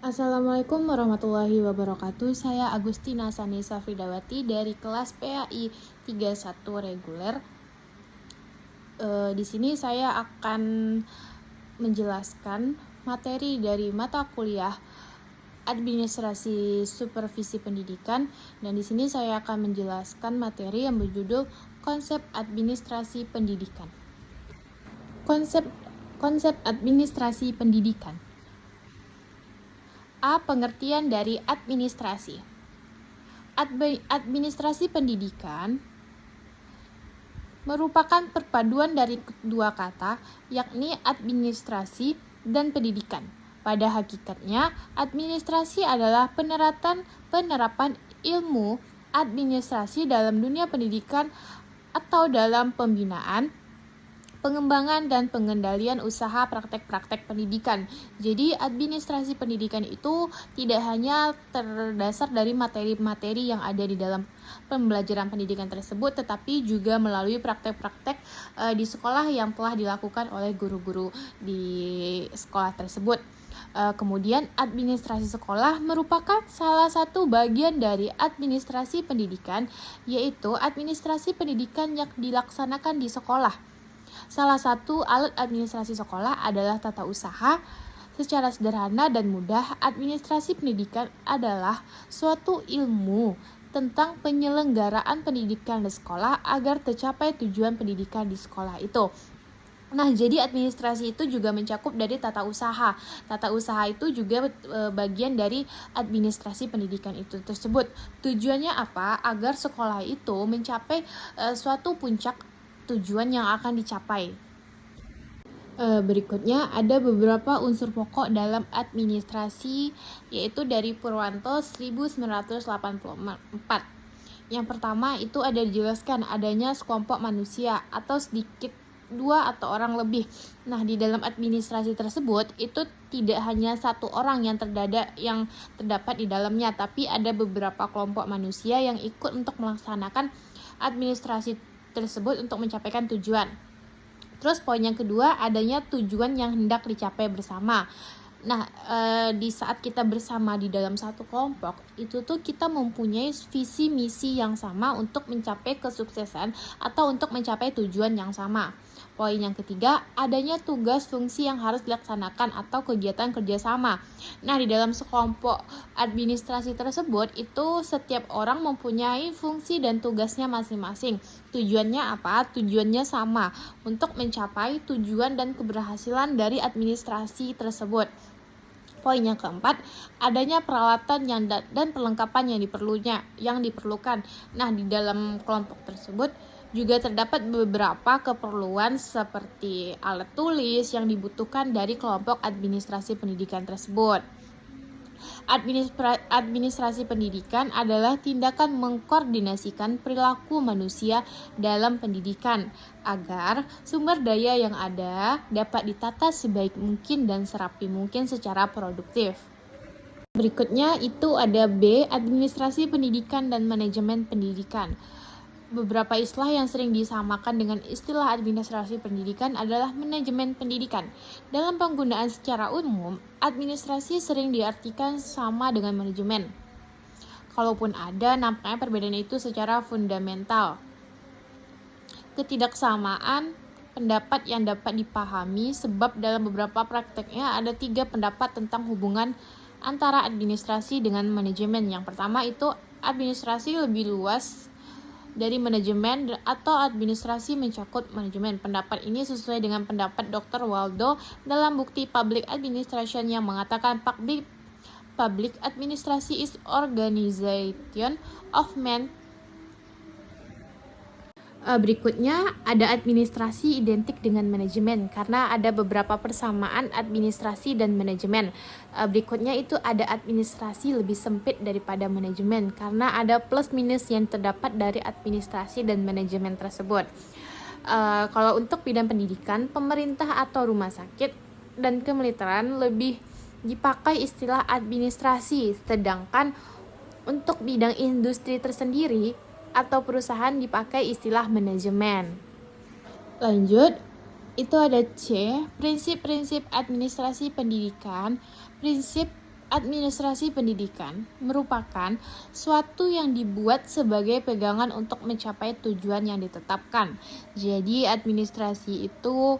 Assalamualaikum warahmatullahi wabarakatuh. Saya Agustina Sanisa Fridawati dari kelas PAI 31 reguler. Di sini saya akan menjelaskan materi dari mata kuliah Administrasi Supervisi Pendidikan, dan di sini saya akan menjelaskan materi yang berjudul Konsep Administrasi Pendidikan. Konsep administrasi pendidikan. A. Pengertian dari administrasi. Administrasi pendidikan merupakan perpaduan dari kedua kata, yakni administrasi dan pendidikan. Pada hakikatnya, administrasi adalah penerapan ilmu administrasi dalam dunia pendidikan atau dalam pembinaan, pengembangan dan pengendalian usaha praktek-praktek pendidikan. Jadi administrasi pendidikan itu tidak hanya terdasar dari materi-materi yang ada di dalam pembelajaran pendidikan tersebut, tetapi juga melalui praktek-praktek di sekolah yang telah dilakukan oleh guru-guru di sekolah tersebut. Kemudian administrasi sekolah merupakan salah satu bagian dari administrasi pendidikan, yaitu administrasi pendidikan yang dilaksanakan di sekolah. Salah satu alat administrasi sekolah adalah tata usaha. Secara sederhana dan mudah, administrasi pendidikan adalah suatu ilmu tentang penyelenggaraan pendidikan di sekolah agar tercapai tujuan pendidikan di sekolah itu. Nah, jadi administrasi itu juga mencakup dari tata usaha. Tata usaha itu juga bagian dari administrasi pendidikan itu tersebut. Tujuannya apa? Agar sekolah itu mencapai suatu puncak tujuan yang akan dicapai. Berikutnya ada beberapa unsur pokok dalam administrasi, yaitu dari Purwanto 1984. Yang pertama itu ada dijelaskan adanya sekelompok manusia atau sedikit dua atau orang lebih. Nah, di dalam administrasi tersebut itu tidak hanya satu orang yang terdapat di dalamnya, tapi ada beberapa kelompok manusia yang ikut untuk melaksanakan administrasi tersebut untuk mencapaikan tujuan. Terus poin yang kedua, adanya tujuan yang hendak dicapai bersama. Nah, di saat kita bersama di dalam satu kelompok, itu tuh kita mempunyai visi misi yang sama untuk mencapai kesuksesan atau untuk mencapai tujuan yang sama. Poin yang ketiga, adanya tugas fungsi yang harus dilaksanakan atau kegiatan kerjasama. Nah, di dalam sekelompok administrasi tersebut, itu setiap orang mempunyai fungsi dan tugasnya masing-masing. Tujuannya apa? Tujuannya sama, untuk mencapai tujuan dan keberhasilan dari administrasi tersebut. Poin yang keempat, adanya peralatan dan perlengkapan yang diperlukan. Nah, di dalam kelompok tersebut juga terdapat beberapa keperluan seperti alat tulis yang dibutuhkan dari kelompok administrasi pendidikan tersebut. Administrasi pendidikan adalah tindakan mengkoordinasikan perilaku manusia dalam pendidikan agar sumber daya yang ada dapat ditata sebaik mungkin dan serapi mungkin secara produktif. Berikutnya itu ada B, administrasi pendidikan dan manajemen pendidikan. Beberapa istilah yang sering disamakan dengan istilah administrasi pendidikan adalah manajemen pendidikan. Dalam penggunaan secara umum, administrasi sering diartikan sama dengan manajemen. Kalaupun ada, nampaknya perbedaan itu secara fundamental. Ketidaksamaan pendapat yang dapat dipahami sebab dalam beberapa prakteknya ada 3 pendapat tentang hubungan antara administrasi dengan manajemen. Yang pertama itu administrasi lebih luas dari manajemen atau administrasi mencakup manajemen. Pendapat ini sesuai dengan pendapat Dr. Waldo dalam bukti Public Administration yang mengatakan public administration is organization of men. Berikutnya ada administrasi identik dengan manajemen karena ada beberapa persamaan administrasi dan manajemen. Berikutnya itu ada administrasi lebih sempit daripada manajemen karena ada plus minus yang terdapat dari administrasi dan manajemen tersebut. Kalau untuk bidang pendidikan, pemerintah atau rumah sakit dan kemiliteran lebih dipakai istilah administrasi, sedangkan untuk bidang industri tersendiri atau perusahaan dipakai istilah manajemen. Lanjut, itu ada C, prinsip-prinsip administrasi pendidikan. Prinsip Administrasi pendidikan merupakan suatu yang dibuat sebagai pegangan untuk mencapai tujuan yang ditetapkan. Jadi administrasi itu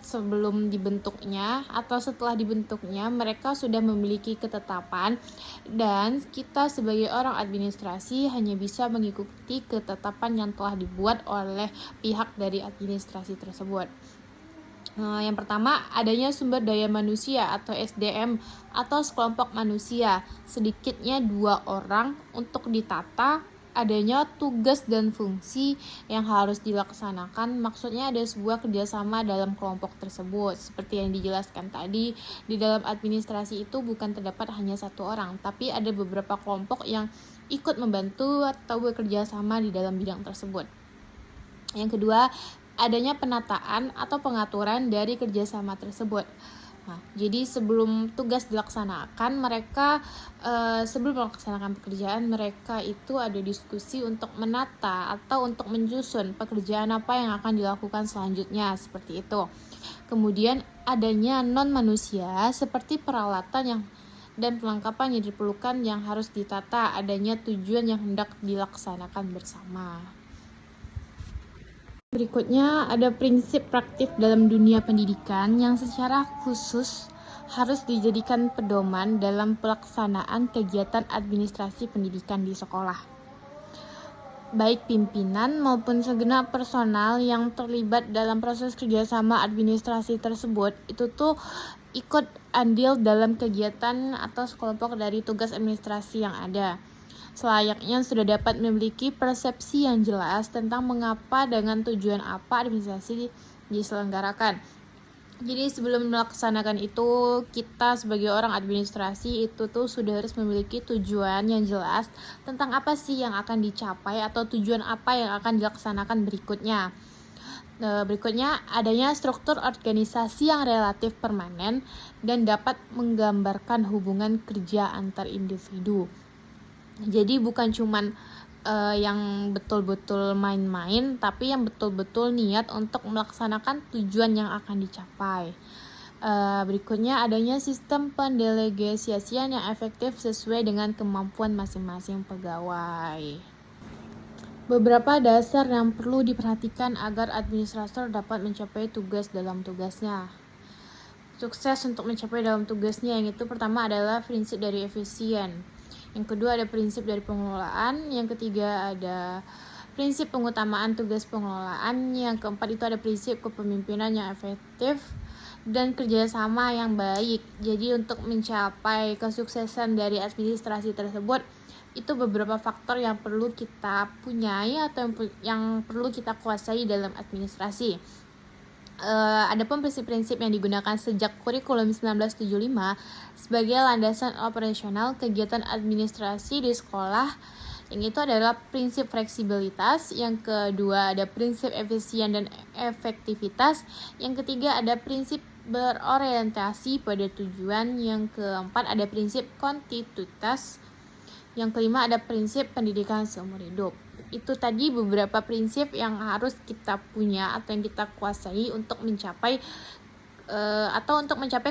sebelum dibentuknya atau setelah dibentuknya mereka sudah memiliki ketetapan, dan kita sebagai orang administrasi hanya bisa mengikuti ketetapan yang telah dibuat oleh pihak dari administrasi tersebut. Yang pertama, adanya sumber daya manusia atau SDM atau sekelompok manusia, sedikitnya 2 orang untuk ditata. Adanya tugas dan fungsi yang harus dilaksanakan, maksudnya ada sebuah kerjasama dalam kelompok tersebut. Seperti yang dijelaskan tadi, di dalam administrasi itu bukan terdapat hanya 1 orang, tapi ada beberapa kelompok yang ikut membantu atau bekerja sama di dalam bidang tersebut. Yang kedua, adanya penataan atau pengaturan dari kerjasama tersebut. Jadi sebelum tugas dilaksanakan, mereka sebelum melaksanakan pekerjaan, mereka itu ada diskusi untuk menata atau untuk menyusun pekerjaan apa yang akan dilakukan selanjutnya, seperti itu. Kemudian adanya non-manusia seperti peralatan dan perlengkapan yang diperlukan yang harus ditata, adanya tujuan yang hendak dilaksanakan bersama. Berikutnya ada prinsip praktik dalam dunia pendidikan yang secara khusus harus dijadikan pedoman dalam pelaksanaan kegiatan administrasi pendidikan di sekolah. Baik pimpinan maupun segenap personal yang terlibat dalam proses kerjasama administrasi tersebut itu tuh ikut andil dalam kegiatan atau sekelompok dari tugas administrasi yang ada. Selayaknya sudah dapat memiliki persepsi yang jelas tentang mengapa dengan tujuan apa administrasi diselenggarakan. Jadi sebelum melaksanakan itu, kita sebagai orang administrasi itu tuh sudah harus memiliki tujuan yang jelas tentang apa sih yang akan dicapai atau tujuan apa yang akan dilaksanakan berikutnya. Berikutnya, adanya struktur organisasi yang relatif permanen dan dapat menggambarkan hubungan kerja antar individu. Jadi bukan cuman yang betul-betul main-main, tapi yang betul-betul niat untuk melaksanakan tujuan yang akan dicapai. Berikutnya adanya sistem pendelegasian yang efektif sesuai dengan kemampuan masing-masing pegawai. Beberapa dasar yang perlu diperhatikan agar administrator dapat mencapai tugas dalam tugasnya. Sukses untuk mencapai dalam tugasnya, yang itu pertama adalah prinsip dari efisien. Yang kedua ada prinsip dari pengelolaan, yang ketiga ada prinsip pengutamaan tugas pengelolaan, yang keempat itu ada prinsip kepemimpinan yang efektif dan kerjasama yang baik. Jadi untuk mencapai kesuksesan dari administrasi tersebut, itu beberapa faktor yang perlu kita punyai atau yang perlu kita kuasai dalam administrasi. Adapun prinsip-prinsip yang digunakan sejak kurikulum 1975 sebagai landasan operasional kegiatan administrasi di sekolah, yang itu adalah prinsip fleksibilitas, yang kedua ada prinsip efisien dan efektivitas, yang ketiga ada prinsip berorientasi pada tujuan, yang keempat ada prinsip kontinuitas, yang kelima ada prinsip pendidikan seumur hidup. Itu tadi beberapa prinsip yang harus kita punya atau yang kita kuasai untuk mencapai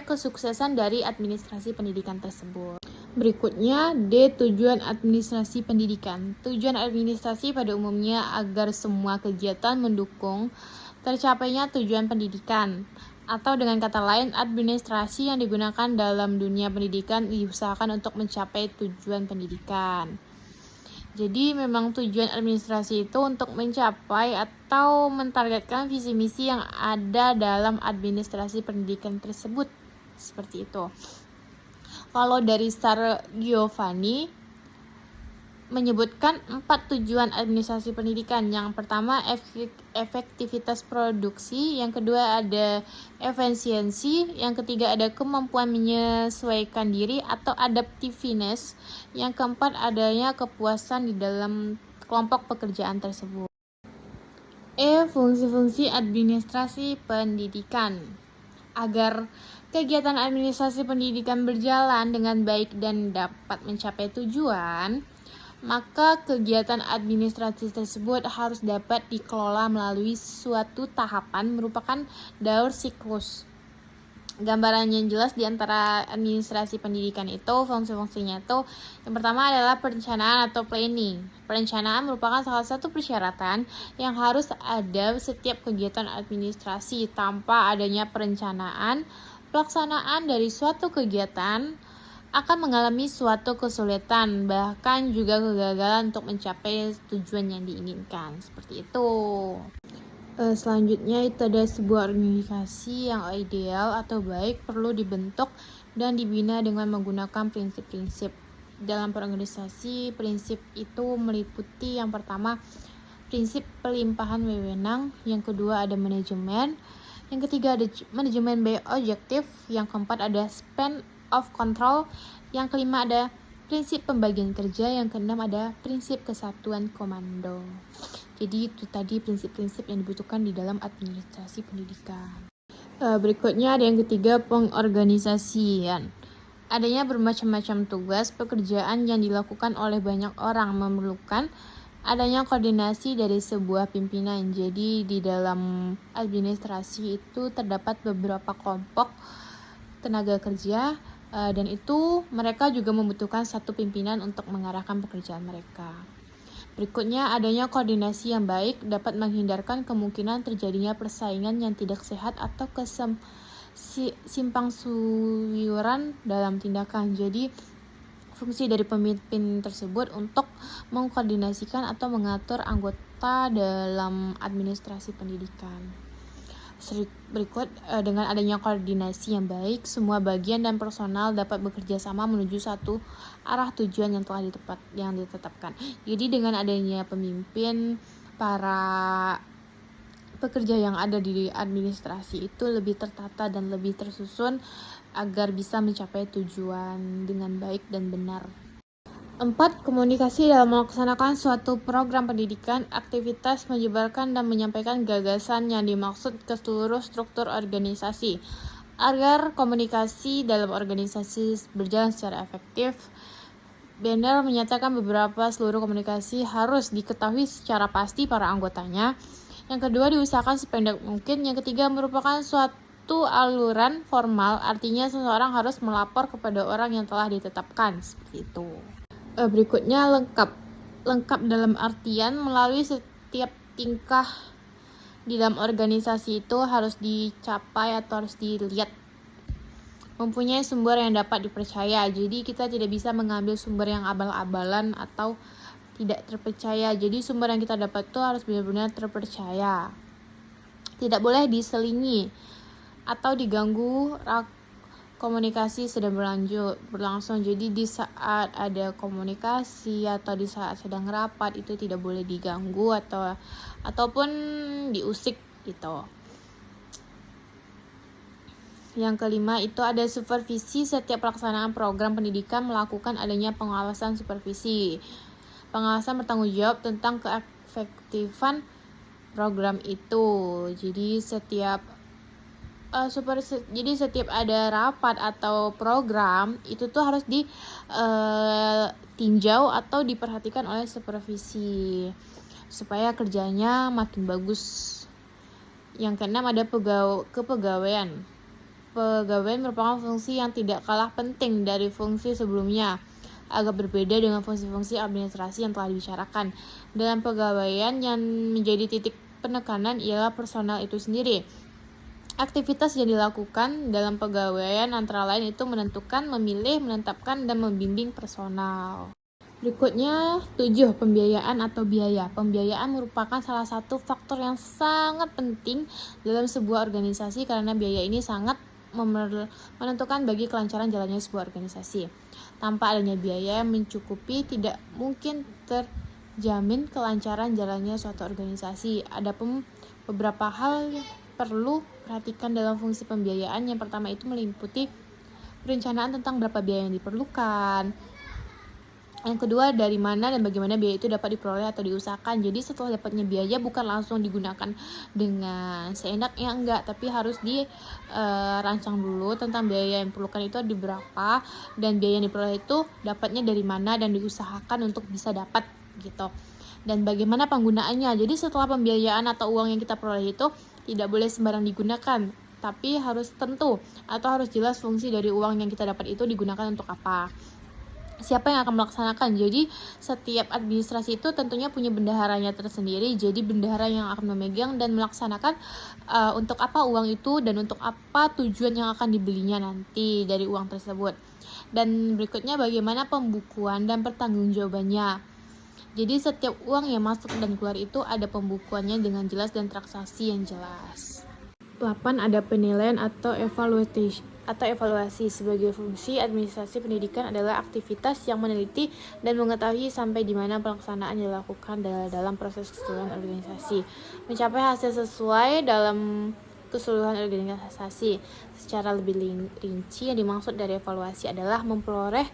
kesuksesan dari administrasi pendidikan tersebut. Berikutnya, D. Tujuan administrasi pendidikan. Tujuan administrasi pada umumnya agar semua kegiatan mendukung tercapainya tujuan pendidikan. Atau dengan kata lain, administrasi yang digunakan dalam dunia pendidikan diusahakan untuk mencapai tujuan pendidikan. Jadi memang tujuan administrasi itu untuk mencapai atau mentargetkan visi misi yang ada dalam administrasi pendidikan tersebut. Seperti itu. Kalau dari Star Giovanni menyebutkan 4 tujuan administrasi pendidikan. Yang pertama efektivitas produksi, yang kedua ada efisiensi, yang ketiga ada kemampuan menyesuaikan diri atau adaptiveness, yang keempat adanya kepuasan di dalam kelompok pekerjaan tersebut. Fungsi-fungsi administrasi pendidikan. Agar kegiatan administrasi pendidikan berjalan dengan baik dan dapat mencapai tujuan, maka kegiatan administrasi tersebut harus dapat dikelola melalui suatu tahapan merupakan daur siklus. gambaran yang jelas di antara administrasi pendidikan itu, fungsi-fungsinya itu, yang pertama adalah perencanaan atau planning. Perencanaan merupakan salah satu persyaratan yang harus ada setiap kegiatan administrasi. Tanpa adanya perencanaan, pelaksanaan dari suatu kegiatan akan mengalami suatu kesulitan, bahkan juga kegagalan untuk mencapai tujuan yang diinginkan. Seperti itu. Selanjutnya itu ada sebuah organisasi yang ideal atau baik perlu dibentuk dan dibina dengan menggunakan prinsip-prinsip. Dalam berorganisasi, prinsip itu meliputi yang pertama prinsip pelimpahan wewenang, yang kedua ada manajemen, yang ketiga ada manajemen by objektif, yang keempat ada span of control, yang kelima ada prinsip pembagian kerja, yang keenam ada prinsip kesatuan komando. Jadi itu tadi prinsip-prinsip yang dibutuhkan di dalam administrasi pendidikan. Berikutnya ada yang ketiga, pengorganisasian. Adanya bermacam-macam tugas pekerjaan yang dilakukan oleh banyak orang memerlukan adanya koordinasi dari sebuah pimpinan. Jadi di dalam administrasi itu terdapat beberapa kelompok tenaga kerja dan itu mereka juga membutuhkan satu pimpinan untuk mengarahkan pekerjaan mereka. Berikutnya, adanya koordinasi yang baik dapat menghindarkan kemungkinan terjadinya persaingan yang tidak sehat atau simpang siuran dalam tindakan. Jadi, fungsi dari pemimpin tersebut untuk mengkoordinasikan atau mengatur anggota dalam administrasi pendidikan. Berikut, dengan adanya koordinasi yang baik, semua bagian dan personal dapat bekerja sama menuju satu arah tujuan yang telah ditetapkan. Jadi dengan adanya pemimpin, para pekerja yang ada di administrasi itu lebih tertata dan lebih tersusun agar bisa mencapai tujuan dengan baik dan benar. 4. Komunikasi dalam melaksanakan suatu program pendidikan, aktivitas menyebarkan dan menyampaikan gagasan yang dimaksud ke seluruh struktur organisasi. Agar komunikasi dalam organisasi berjalan secara efektif, Bender menyatakan beberapa seluruh komunikasi harus diketahui secara pasti para anggotanya. Yang kedua, diusahakan sependek mungkin. Yang ketiga, merupakan suatu aluran formal, artinya seseorang harus melapor kepada orang yang telah ditetapkan. Seperti itu. Berikutnya lengkap dalam artian melalui setiap tingkah di dalam organisasi itu harus dicapai atau harus dilihat mempunyai sumber yang dapat dipercaya. Jadi kita tidak bisa mengambil sumber yang abal-abalan atau tidak terpercaya. Jadi sumber yang kita dapat itu harus benar-benar terpercaya. Tidak boleh diselingi atau diganggu komunikasi sedang berlangsung. Jadi di saat ada komunikasi atau di saat sedang rapat itu tidak boleh diganggu ataupun diusik gitu. Yang kelima itu ada supervisi. Setiap pelaksanaan program pendidikan melakukan adanya pengawasan supervisi. Pengawasan bertanggung jawab tentang keefektifan program itu. Jadi setiap ada rapat atau program itu tuh harus ditinjau atau diperhatikan oleh supervisi supaya kerjanya makin bagus. Yang keenam ada kepegawaian. Pegawaian merupakan fungsi yang tidak kalah penting dari fungsi sebelumnya, agak berbeda dengan fungsi-fungsi administrasi yang telah dibicarakan. Dalam pegawaian yang menjadi titik penekanan ialah personal itu sendiri. Aktivitas yang dilakukan dalam pegawaian antara lain itu menentukan, memilih, menetapkan, dan membimbing personal. Berikutnya 7. Pembiayaan atau biaya. Pembiayaan merupakan salah satu faktor yang sangat penting dalam sebuah organisasi karena biaya ini sangat menentukan bagi kelancaran jalannya sebuah organisasi. Tanpa adanya biaya yang mencukupi, tidak mungkin terjamin kelancaran jalannya suatu organisasi. Adapun beberapa hal perlu perhatikan dalam fungsi pembiayaan. Yang pertama itu meliputi perencanaan tentang berapa biaya yang diperlukan. Yang kedua, dari mana dan bagaimana biaya itu dapat diperoleh atau diusahakan. Jadi setelah dapatnya biaya bukan langsung digunakan dengan seenaknya, enggak, tapi harus dirancang dulu tentang biaya yang diperlukan itu di berapa dan biaya yang diperoleh itu dapatnya dari mana dan diusahakan untuk bisa dapat gitu. Dan bagaimana penggunaannya. Jadi setelah pembiayaan atau uang yang kita peroleh itu tidak boleh sembarang digunakan. tapi harus tentu atau harus jelas fungsi dari uang yang kita dapat itu digunakan untuk apa. Siapa yang akan melaksanakan? Jadi setiap administrasi itu tentunya punya bendaharanya tersendiri. Jadi bendahara yang akan memegang dan melaksanakan untuk apa uang itu dan untuk apa tujuan yang akan dibelinya nanti dari uang tersebut. Dan berikutnya bagaimana pembukuan dan pertanggungjawabannya. Jadi setiap uang yang masuk dan keluar itu ada pembukuannya dengan jelas dan transaksi yang jelas. 8. Ada penilaian atau evaluasi. Sebagai fungsi administrasi pendidikan adalah aktivitas yang meneliti dan mengetahui sampai di mana pelaksanaan dilakukan dalam proses keseluruhan organisasi, mencapai hasil sesuai dalam keseluruhan organisasi. Secara lebih rinci, yang dimaksud dari evaluasi adalah memperoleh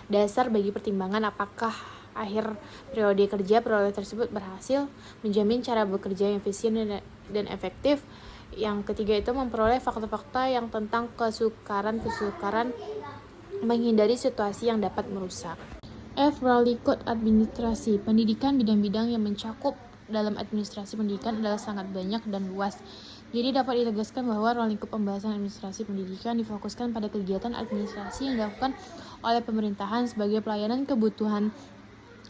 dasar bagi pertimbangan apakah akhir periode kerja tersebut berhasil, menjamin cara bekerja yang efisien dan efektif. Yang ketiga itu memperoleh fakta-fakta yang tentang kesukaran, menghindari situasi yang dapat merusak. F. Lingkup administrasi. Pendidikan, bidang-bidang yang mencakup dalam administrasi pendidikan adalah sangat banyak dan luas. Jadi dapat ditegaskan bahwa ruang lingkup pembahasan administrasi pendidikan difokuskan pada kegiatan administrasi yang dilakukan oleh pemerintahan sebagai pelayanan kebutuhan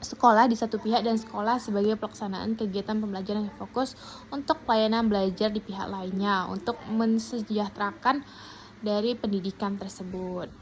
sekolah di satu pihak dan sekolah sebagai pelaksanaan kegiatan pembelajaran yang fokus untuk pelayanan belajar di pihak lainnya untuk mensejahterakan dari pendidikan tersebut.